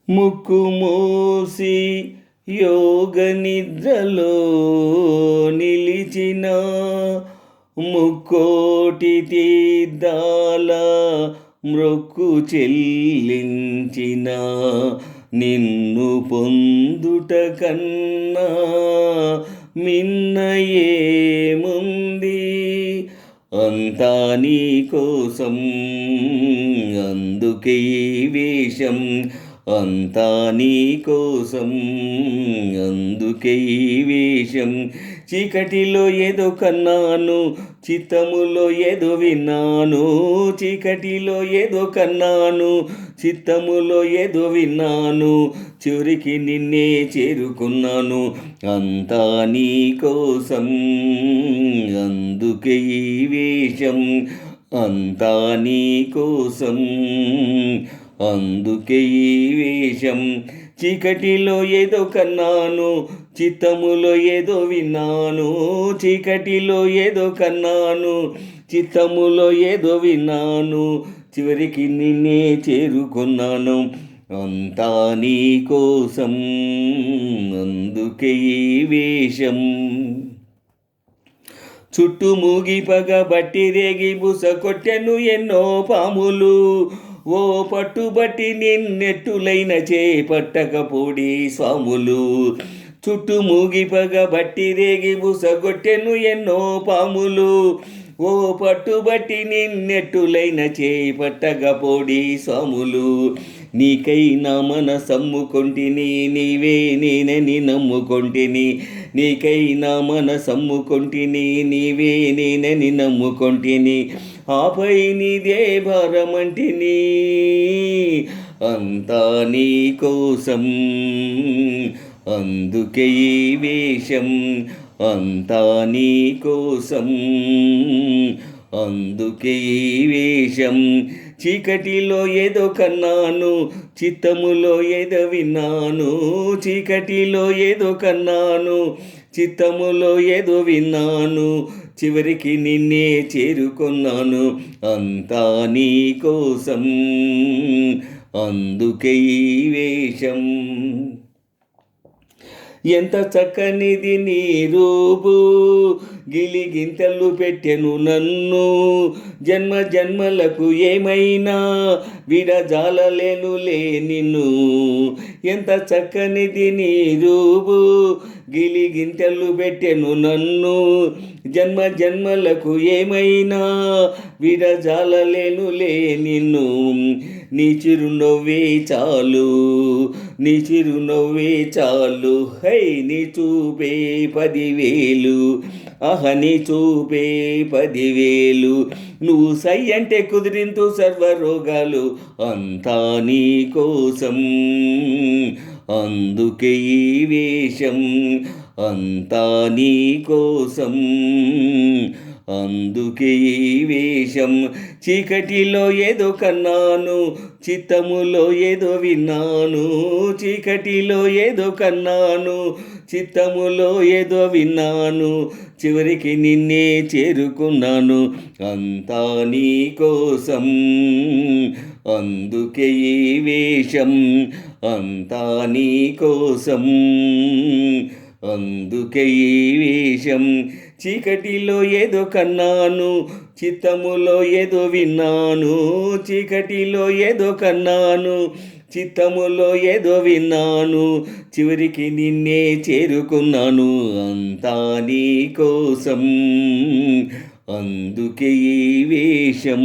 ముక్కు మూసి యోగ నిద్రలో నిలిచిన ముక్కోటి తీర్థాల మ్రొక్కు చెల్లించిన నిన్ను పొందుట కన్నా మిన్న ఏముంది? అంతా నీ కోసం, అందుకే ఈ వేషం. అంతా నీ కోసం, అందుకే ఈ వేషం. చీకటిలో ఏదో కన్నాను, చిత్తములో ఏదో విన్నాను. చీకటిలో ఏదో కన్నాను, చిత్తములో ఏదో విన్నాను. చివరికి నిన్నే చేరుకున్నాను. అంతా నీ కోసం, అందుకే ఈ వేషం. అంతా నీ కోసం, అందుకే ఈ వేషం. చీకటిలో ఏదో కన్నాను, చిత్తములో ఏదో విన్నాను. చీకటిలో ఏదో కన్నాను, చిత్తములో ఏదో విన్నాను. చివరికి నిన్నే చేరుకున్నాను. అంతా నీ కోసం, అందుకే ఈ వేషం. చుట్టూ మూగి పగ బట్టి రేగి బుస కొట్టెను ఎన్నో పాములు. ఓ పట్టుబట్టి నిన్నెట్టులైన చేపట్టకపోడి స్వాములు. చుట్టూ మూగి పగ బట్టి రేగి బుస కొట్టెను ఎన్నో పాములు. ఓ పట్టుబట్టి నిన్నెట్టులైన చేపట్టకపోడి స్వాములు. నీకైనా మనసమ్ముకొంటిని, నీవే నేనని నమ్ముకొంటిని. నీకైనా మనసమ్ముకొంటిని, నీవే నేనని నమ్ముకొంటిని. ఆపై నీదే భారమంటిని. అంతా నీ కోసం, అందుకే ఈ వేషం. అంతా నీ కోసం, అందుకే ఈ వేషం. చీకటిలో ఏదో కన్నాను, చిత్తములో ఏదో విన్నాను. చీకటిలో ఏదో కన్నాను, చిత్తములో ఏదో విన్నాను. చివరికి నిన్నే చేరుకున్నాను. అంతా నీ కోసం, అందుకే ఈ వేషం. ఎంత చక్కనిది నీ రూపు, గిలిగింతలు పెట్టెను నన్ను. జన్మ జన్మలకు ఏమైనా విడజాలలేనులే నిన్ను. ఎంత చక్కనిది నీ రూపు, గిలిగింతలు పెట్టెను నన్ను. జన్మ జన్మలకు ఏమైనా విడజాలలేనులే నిన్ను. నీ చిరునవ్వే చాలు, నీ చిరునవ్వే చాలు. హై నీ చూపే 10,000, నీ చూపే 10,000. నువ్వు సై అంటే కుదిరింతు సర్వరోగాలు. అంతా నీ కోసం, అందుకే ఈ వేషం. అంతా నీ కోసం, అందుకే ఈ వేషం. చీకటిలో ఏదో కన్నాను, చిత్తములో ఏదో విన్నాను. చీకటిలో ఏదో కన్నాను, చిత్తములో ఏదో విన్నాను. చివరికి నిన్నే చేరుకున్నాను. అంతా నీ కోసం, అందుకే ఈ వేషం. అంతా నీ కోసం, అందుకే ఈ వేషం. చీకటిలో ఏదో కన్నాను, చిత్తములో ఏదో విన్నాను. చీకటిలో ఏదో కన్నాను, చిత్తములో ఏదో విన్నాను. చివరికి నిన్నే చేరుకున్నాను. అంతా నీ కోసం, అందుకే ఈ వేషం.